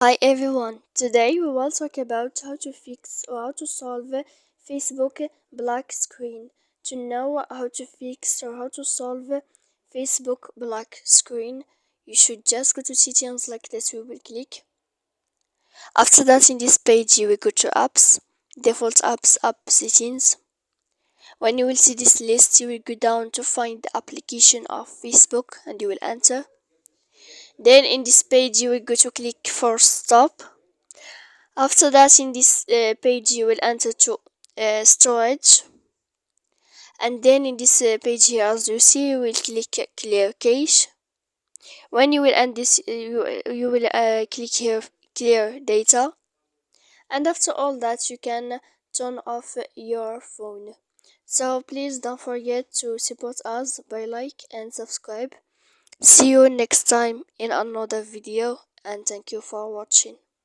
Hi everyone, today we will talk about how to fix or how to solve Facebook black screen. To know how to fix or how to solve Facebook black screen, you should just go to settings like this. We will click. After that, in this page, you will go to apps, default apps, app settings. When you will see this list, you will go down to find the application of Facebook and you will enter. Then in this page, you will go to click for stop. After that, in this page you will enter to storage, and then in this page here, as you see, you will click clear cache. When you will end this, you will click here clear data, and after all that you can turn off your phone. So please don't forget to support us by like and subscribe. See you next time in another video, and thank you for watching.